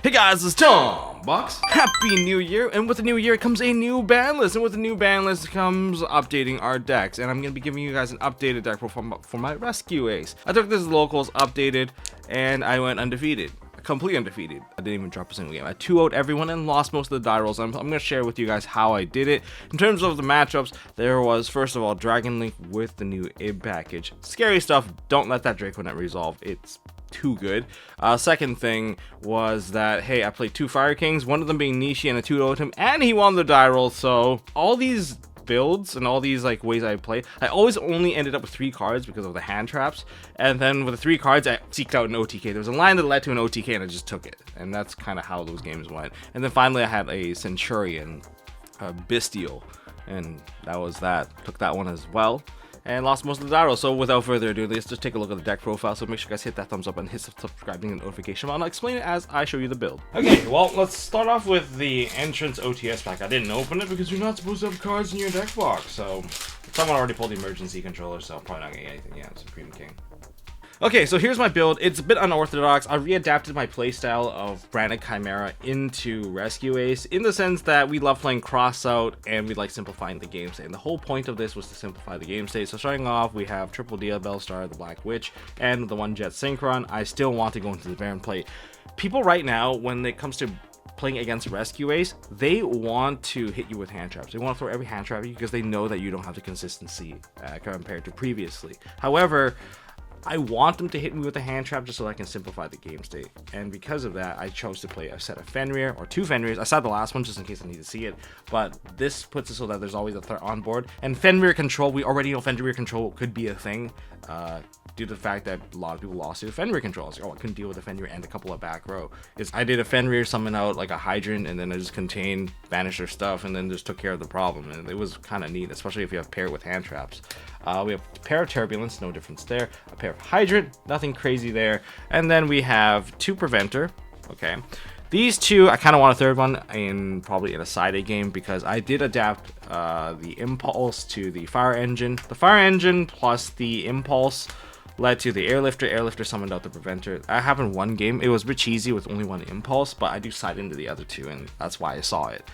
Hey guys, it's Tom Box. Happy New Year, and with the new year comes a new ban list, and with the new ban list comes updating our decks, and I'm going to be giving you guys an updated deck profile for my Rescue Ace. I took this to locals, updated, and I went undefeated. Complete undefeated. I didn't even drop a single game. I 2-0'd everyone and lost most of the die rolls. I'm going to share with you guys how I did it. In terms of the matchups, there was, first of all, Dragon Link with the new IB package. Scary stuff. Don't let that Draco Net resolve. It's too good. Second thing was that, hey, I played 2 Fire Kings, one of them being Nishi, and I 2-0'd him, and he won the die roll. So all these builds and all these like ways I play, I always only ended up with 3 cards because of the hand traps, and then with the 3 cards I seeked out an OTK. There was a line that led to an OTK and I just took it, and that's kind of how those games went. And then finally I had a Centurion, a Bestial, and that was that. Took that one as well and lost most of the die rolls. So without further ado, let's just take a look at the deck profile. So make sure you guys hit that thumbs up and hit subscribing and notification bell, and I'll explain it as I show you the build. Okay, well, let's start off with the entrance OTS pack. I didn't open it because you're not supposed to have cards in your deck box. So someone already pulled the emergency controller, so I'm probably not getting anything yet. Supreme King. Okay, so here's my build. It's a bit unorthodox. I readapted my playstyle of Branded Chimera into Rescue Ace, in the sense that we love playing Crossout and we like simplifying the game state. And the whole point of this was to simplify the game state. So starting off, we have Triple Diabell Star, the Black Witch, and the 1 Jet Synchron. I still want to go into the Baron play. People right now, when it comes to playing against Rescue Ace, they want to hit you with hand traps. They want to throw every hand trap at you because they know that you don't have the consistency compared to previously. However, I want them to hit me with a hand trap just so I can simplify the game state. And because of that, I chose to play a set of Fenrir, or 2 Fenrirs. I said the last one just in case I need to see it, but this puts it so that there's always a threat on board. And Fenrir control, we already know Fenrir control could be a thing, due to the fact that a lot of people lost to Fenrir control. I was like, oh, I couldn't deal with a Fenrir and a couple of back row. I did a Fenrir summon out like a Hydrant, and then I just contained, banished their stuff, and then just took care of the problem. And it was kind of neat, especially if you have pair with hand traps. We have a pair of Turbulence, no difference there. A pair of Hydrant, nothing crazy there. And then we have 2 Preventer. Okay. These 2, I kind of want a 3rd one probably in a side A game, because I did adapt the Impulse to the Fire Engine. The Fire Engine plus the Impulse led to the Airlifter. Airlifter summoned out the Preventer. That happened 1 game. It was a bit cheesy with only 1 Impulse, but I do side into the other 2, and that's why I saw it.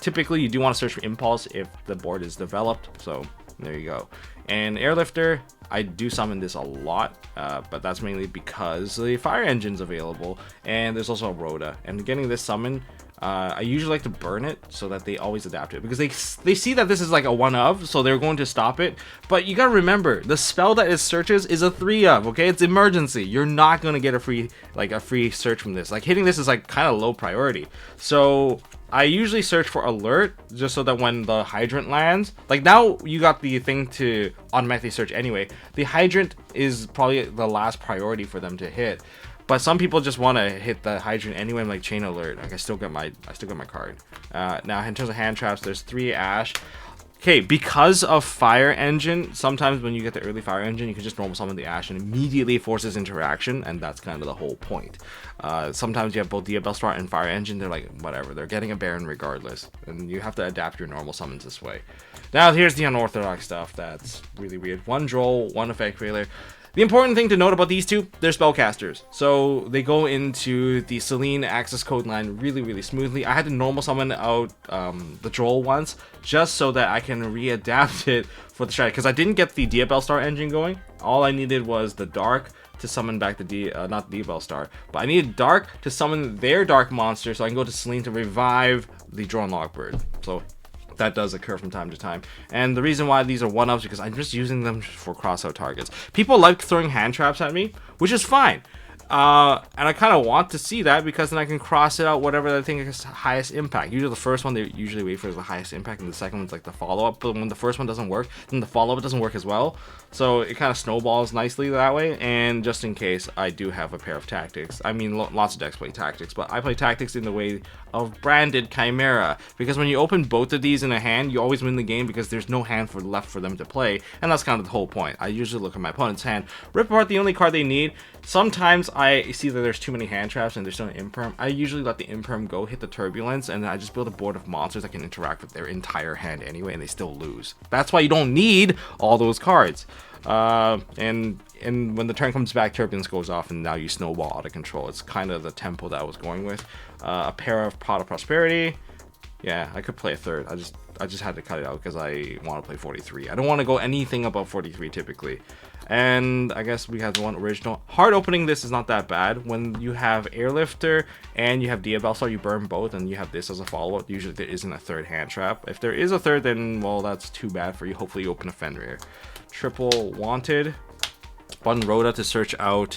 Typically, you do want to search for Impulse if the board is developed, so there you go. And Airlifter, I do summon this a lot, but that's mainly because the Fire Engine's available, and there's also a Rhoda. And getting this summon, I usually like to burn it so that they always adapt it, because they see that this is like a 1 of, so they're going to stop it. But you gotta remember, the spell that it searches is a 3 of, okay? It's emergency. You're not gonna get a free search from this. Like, hitting this is like kind of low priority. So I usually search for alert, just so that when the Hydrant lands, like now you got the thing to automatically search anyway. The Hydrant is probably the last priority for them to hit. But some people just want to hit the Hydrant anyway, like chain alert. Like I still get my card. Now in terms of hand traps, there's 3 Ash. Okay, because of Fire Engine, sometimes when you get the early Fire Engine, you can just normal summon the Ash and immediately forces interaction, and that's kind of the whole point. Sometimes you have both Diabell Star and Fire Engine, they're like, whatever, they're getting a Baron regardless, and you have to adapt your normal summons this way. Now here's the unorthodox stuff that's really weird. 1 Droll, 1 Effect Trailer. The important thing to note about these 2, they're spellcasters. So they go into the Selene access code line really, really smoothly. I had to normal summon out the Droll once, just so that I can readapt it for the strategy. Because I didn't get the Diabell Star engine going. All I needed was the Dark to summon back the not the Diabell Star, but I needed Dark to summon their Dark monster so I can go to Selene to revive the Drone Lockbird. So that does occur from time to time, and the reason why these are 1-ups because I'm just using them for Crossout targets. People like throwing hand traps at me, which is fine, and I kind of want to see that, because then I can cross it out whatever I think is highest impact. Usually the first one they usually wait for is the highest impact, and the second one's like the follow-up. But when the first one doesn't work, then the follow-up doesn't work as well. So it kind of snowballs nicely that way. And just in case, I do have a pair of tactics. I mean, lots of decks play tactics, but I play tactics in the way of Branded Chimera, because when you open both of these in a hand, you always win the game because there's no hand left for them to play, and that's kind of the whole point. I usually look at my opponent's hand, rip apart the only card they need. Sometimes I see that there's too many hand traps and there's still an imperm, I usually let the imperm go, hit the turbulence, and then I just build a board of monsters that can interact with their entire hand anyway, and they still lose. That's why you don't need all those cards. And when the turn comes back, turbulence goes off, and now you snowball out of control. It's kind of the tempo that I was going with. A pair of Pot of Prosperity. Yeah, I could play a third. I just had to cut it out because I want to play 43. I don't want to go anything above 43 typically. And I guess we have the one original. Hard opening this is not that bad. When you have Airlifter and you have Diabellstar, you burn both, and you have this as a follow-up. Usually there isn't a third hand trap. If there is a third, then, well, that's too bad for you. Hopefully you open a Fenrir. Triple Wanted. Button Rhoda to search out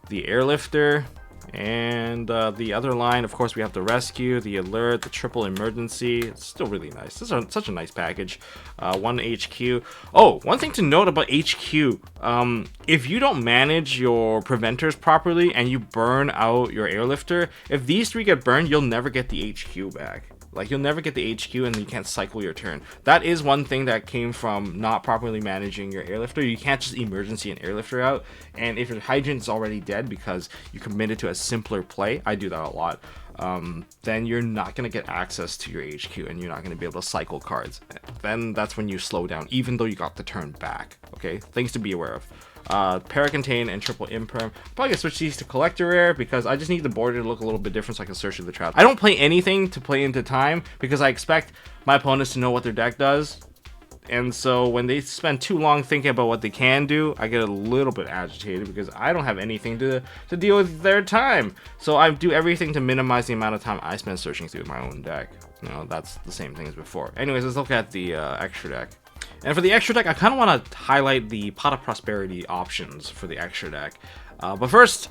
the Airlifter. And the other line, of course, we have the Rescue, the Alert, the Triple Emergency. It's still really nice. This is such a nice package. 1 HQ. Oh, one thing to note about HQ. If you don't manage your preventers properly and you burn out your Airlifter, if these 3 get burned, you'll never get the HQ back. Like, you'll never get the HQ and you can't cycle your turn. That is one thing that came from not properly managing your Airlifter. You can't just emergency an Airlifter out. And if your Hydrant's already dead because you committed to a simpler play, I do that a lot, then you're not going to get access to your HQ and you're not going to be able to cycle cards. Then that's when you slow down, even though you got the turn back. Okay, things to be aware of. Paracontain and Triple Imperm. Probably gonna switch these to Collector Rare because I just need the border to look a little bit different so I can search through the traps. I don't play anything to play into time because I expect my opponents to know what their deck does. And so when they spend too long thinking about what they can do, I get a little bit agitated because I don't have anything to deal with their time. So I do everything to minimize the amount of time I spend searching through my own deck. You know, that's the same thing as before. Anyways, let's look at the extra deck. And for the extra deck, I kind of want to highlight the Pot of Prosperity options for the extra deck. But first,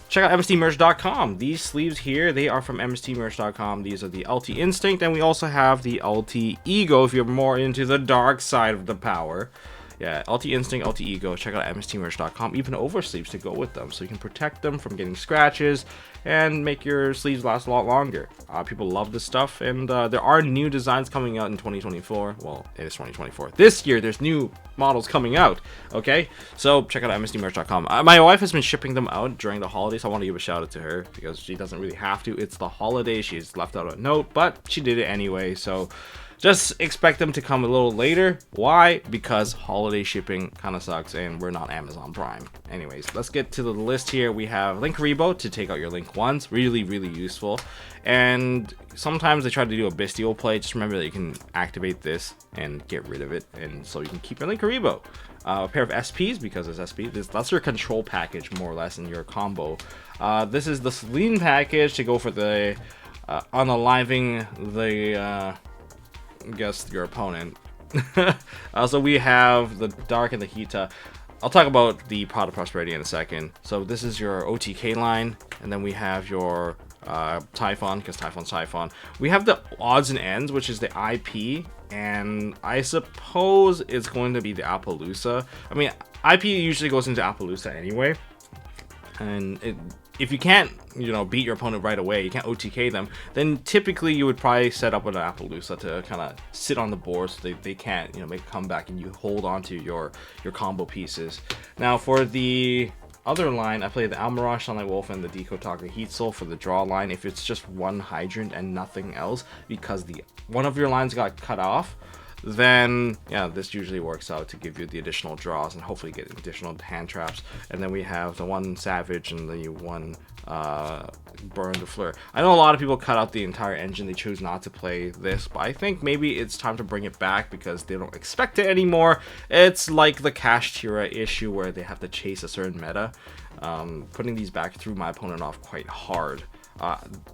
check out MST.TV. These sleeves here, they are from MST.TV. These are the Ulti Instinct, and we also have the Ulti Ego if you're more into the dark side of the power. Yeah, Ulti Instinct, Ulti Ego. Check out MST.TV. Even oversleeves to go with them, so you can protect them from getting scratches and make your sleeves last a lot longer. People love this stuff, and there are new designs coming out in 2024. Well, it is 2024. This year, there's new models coming out. Okay, so check out MST.TV. My wife has been shipping them out during the holidays. So I want to give a shout out to her because she doesn't really have to. It's the holiday. She's left out a note, but she did it anyway. So just expect them to come a little later. Why? Because holiday shipping kind of sucks and we're not Amazon Prime. Anyways, let's get to the list here. We have Link Rebo to take out your Link once. Really, really useful. And sometimes they try to do a Bestial play. Just remember that you can activate this and get rid of it. And so you can keep your Link Rebo. A pair of SPs because it's SP. That's your control package more or less in your combo. This is the Celine package to go for the unaliving the... guess your opponent. So we have the Dark and the Hita. I'll talk about the Pot of Prosperity in a second. So this is your OTK line, and then we have your Typhon, because Typhon's Typhon. We have the Odds and Ends, which is the IP, and I suppose it's going to be the Appaloosa. I mean, IP usually goes into Appaloosa anyway, and if you can't, you know, beat your opponent right away, you can't OTK them, then typically you would probably set up with an Appaloosa to kind of sit on the board so they can't, you know, make a comeback and you hold on to your combo pieces. Now for the other line, I play the Almirage, Sunlight Wolf, and the Decotaka Heat Soul for the draw line. If it's just one Hydrant and nothing else, because one of your lines got cut off, then yeah, this usually works out to give you the additional draws and hopefully get additional hand traps. And then we have the one Savage and the one Burn the Fleur. I know a lot of people cut out the entire engine, they choose not to play this, but I think maybe it's time to bring it back because they don't expect it anymore. It's like the Cash Tira issue where they have to chase a certain meta. Putting these back threw my opponent off quite hard.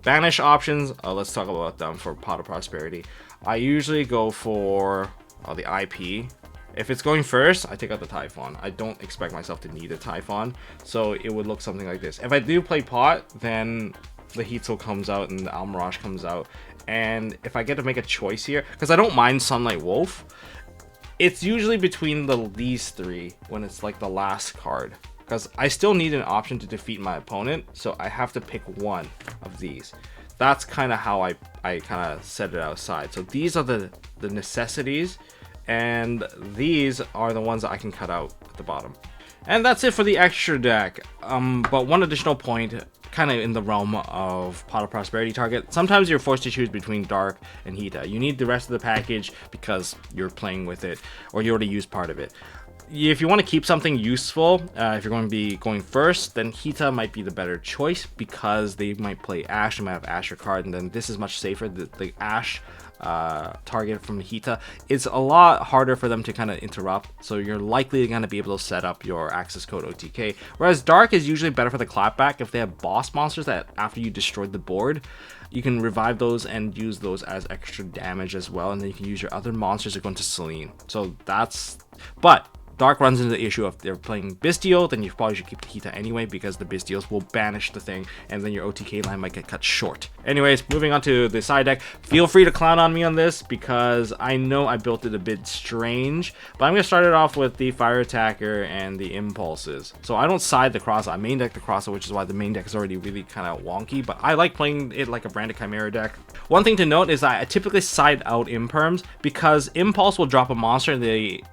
Banish options, let's talk about them for Pot of Prosperity. I usually go for the IP. If it's going first, I take out the Typhon. I don't expect myself to need a Typhon, so it would look something like this. If I do play Pot, then the Heat Soul comes out and the Almirage comes out. And if I get to make a choice here, because I don't mind Sunlight Wolf, it's usually between these three when it's like the last card. Because I still need an option to defeat my opponent, so I have to pick one of these. That's kind of how I kind of set it outside. So these are the necessities, and these are the ones that I can cut out at the bottom. And that's it for the extra deck. But one additional point, kind of in the realm of Pot of Prosperity target, sometimes you're forced to choose between Dark and Hita. You need the rest of the package because you're playing with it, or you already used part of it. If you want to keep something useful, if you're going to be going first, then Hita might be the better choice because they might play Ash, they might have Asher card, and then this is much safer. The Ash target from Hita, it's a lot harder for them to kind of interrupt, so you're likely going to be able to set up your access code OTK. Whereas Dark is usually better for the clapback if they have boss monsters that after you destroyed the board, you can revive those and use those as extra damage as well, and then you can use your other monsters to go into Celine. So that's, but Dark runs into the issue of they're playing Bistio, then you probably should keep the Hita anyway because the Bistios will banish the thing and then your OTK line might get cut short. Anyways, moving on to the side deck. Feel free to clown on me on this because I know I built it a bit strange, but I'm going to start it off with the Fire Attacker and the Impulses. So I don't side the Crossout, I main deck the Crossout, which is why the main deck is already really kind of wonky, but I like playing it like a branded Chimera deck. One thing to note is I typically side out Imperms because Impulse will drop a monster and the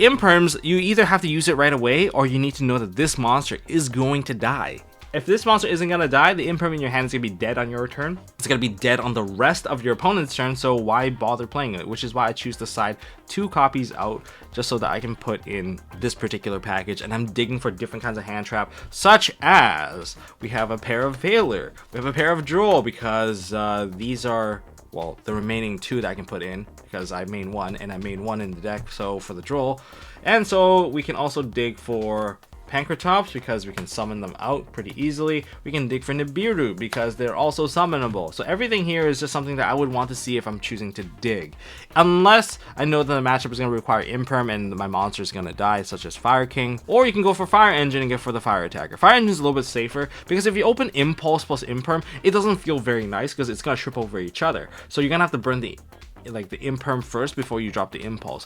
Imperms, you either have to use it right away or you need to know that this monster is going to die. If this monster isn't going to die, the Imperm in your hand is going to be dead on your turn. It's going to be dead on the rest of your opponent's turn, so why bother playing it? Which is why I choose to side 2 copies out just so that I can put in this particular package. And I'm digging for different kinds of hand trap, such as we have a pair of Veiler, we have a pair of Droll, because these are, well, the remaining 2 that I can put in because I main 1 and I main 1 in the deck, so for the Droll. And so we can also dig for Pankratops because we can summon them out pretty easily. We can dig for Nibiru because they're also summonable. So everything here is just something that I would want to see if I'm choosing to dig. Unless I know that the matchup is going to require Imperm and my monster is going to die, such as Fire King. Or you can go for Fire Engine and get for the Fire Attacker. Fire Engine is a little bit safer because if you open Impulse plus Imperm, it doesn't feel very nice because it's going to trip over each other. So you're going to have to burn the Imperm first before you drop the Impulse.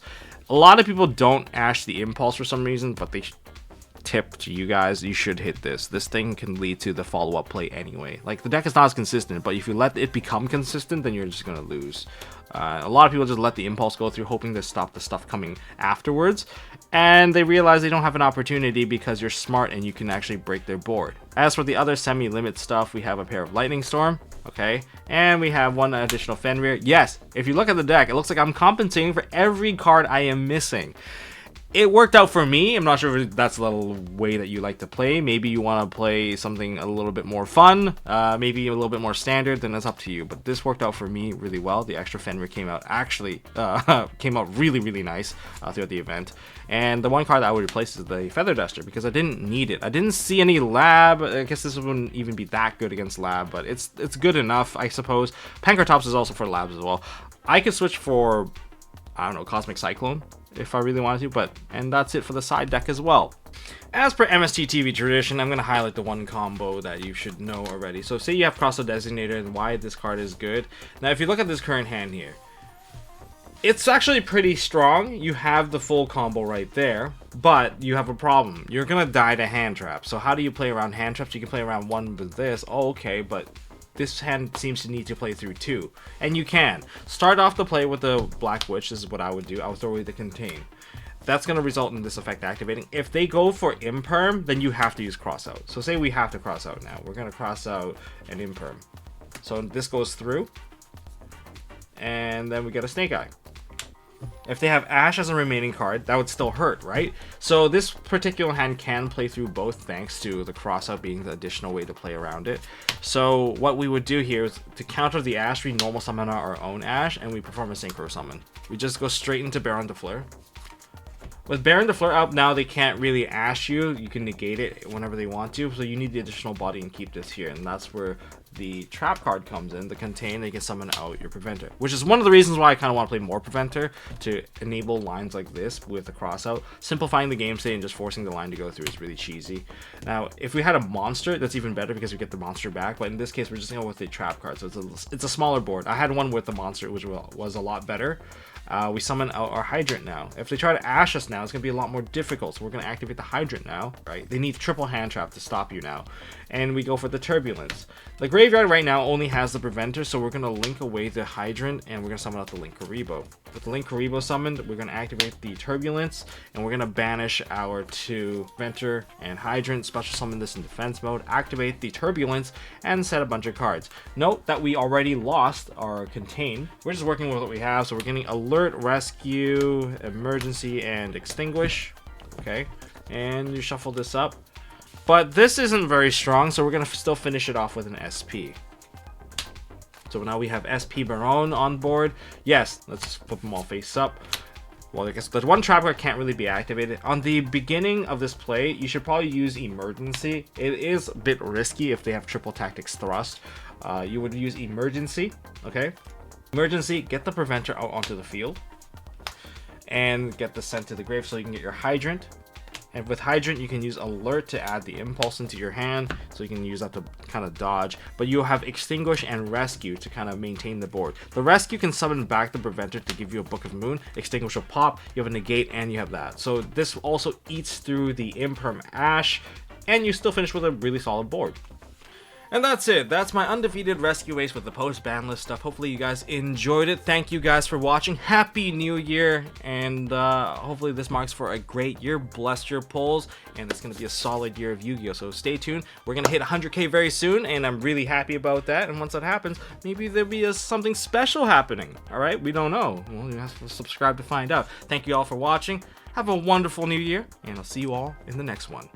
A lot of people don't Ash the Impulse for some reason, but they tip to you guys, you should hit this. This thing can lead to the follow-up play anyway. Like, the deck is not as consistent, but if you let it become consistent, then you're just gonna lose. A lot of people just let the Impulse go through, hoping to stop the stuff coming afterwards, and they realize they don't have an opportunity because you're smart and you can actually break their board. As for the other semi-limit stuff, we have a pair of Lightning Storm, okay, and we have 1 additional Fenrir. Yes, if you look at the deck, it looks like I'm compensating for every card I am missing. It worked out for me. I'm not sure if that's the way that you like to play. Maybe you want to play something a little bit more fun, maybe a little bit more standard, then that's up to you. But this worked out for me really well. The extra Fenrir came out really nice throughout the event. And the one card that I would replace is the Feather Duster because I didn't need it. I didn't see any Lab. I guess this wouldn't even be that good against Lab, but it's good enough, I suppose. Pankratops is also for Labs as well. I could switch for, I don't know, Cosmic Cyclone if I really wanted to, and that's it for the side deck as well. As per MST.TV tradition, I'm going to highlight the one combo that you should know already. So say you have Crossout Designator and why this card is good. Now if you look at this current hand here, it's actually pretty strong. You have the full combo right there, but you have a problem. You're going to die to hand traps. So how do you play around hand traps? You can play around one with this. Oh, okay, but this hand seems to need to play through 2, and you can start off the play with the Black Witch. This is what I would do. I would throw away the Contain. That's going to result in this effect activating. If they go for Imperm, then you have to use Crossout. So say we have to Crossout now. We're going to Crossout an Imperm. So this goes through, and then we get a Snake Eye. If they have Ash as a remaining card, that would still hurt, right? So this particular hand can play through both thanks to the Crossout being the additional way to play around it. So what we would do here is to counter the Ash, we normal summon our own Ash, and we perform a Synchro Summon. We just go straight into Baron de Fleur. With Baron de Fleur up now, they can't really Ash you. You can negate it whenever they want to, so you need the additional body and keep this here, and that's where the trap card comes in, the Contain. They can summon out your Preventer, which is one of the reasons why I kind of want to play more Preventer, to enable lines like this with the Crossout. Simplifying the game state and just forcing the line to go through is really cheesy. Now, if we had a monster, that's even better because we get the monster back, but in this case, we're just going with the trap card, so it's a smaller board. I had one with the monster, which was a lot better. We summon out our hydrant now. If they try to ash us now, it's going to be a lot more difficult. So we're going to activate the hydrant now, right? They need triple hand trap to stop you now. And we go for the turbulence. The graveyard right now only has the preventer, so we're going to link away the hydrant and we're going to summon out the Linkuriboh. With the Linkuriboh summoned, we're going to activate the turbulence and we're going to banish our 2 preventer and hydrant, special summon this in defense mode, activate the turbulence, and set a bunch of cards. Note that we already lost our contain. We're just working with what we have, so we're getting alert, rescue, emergency, and extinguish. Okay, and you shuffle this up. But this isn't very strong, so we're going to still finish it off with an SP. So now we have SP Baron on board. Yes, let's flip them all face up. Well, I guess the one trap card can't really be activated. On the beginning of this play, you should probably use Emergency. It is a bit risky if they have triple tactics thrust. You would use Emergency, okay? Emergency, get the preventer out onto the field. And get the sent to the grave so you can get your hydrant. And with hydrant, you can use alert to add the impulse into your hand, so you can use that to kind of dodge. But you'll have extinguish and rescue to kind of maintain the board. The rescue can summon back the preventer to give you a Book of Moon. Extinguish will pop, you have a negate, and you have that. So this also eats through the imperm ash, and you still finish with a really solid board. And that's it. That's my undefeated rescue ace with the post-ban list stuff. Hopefully you guys enjoyed it. Thank you guys for watching. Happy New Year. And hopefully this marks for a great year. Bless your polls. And it's going to be a solid year of Yu-Gi-Oh! So stay tuned. We're going to hit 100K very soon. And I'm really happy about that. And once that happens, maybe there'll be something special happening. Alright? We don't know. Well, you have to subscribe to find out. Thank you all for watching. Have a wonderful new year. And I'll see you all in the next one.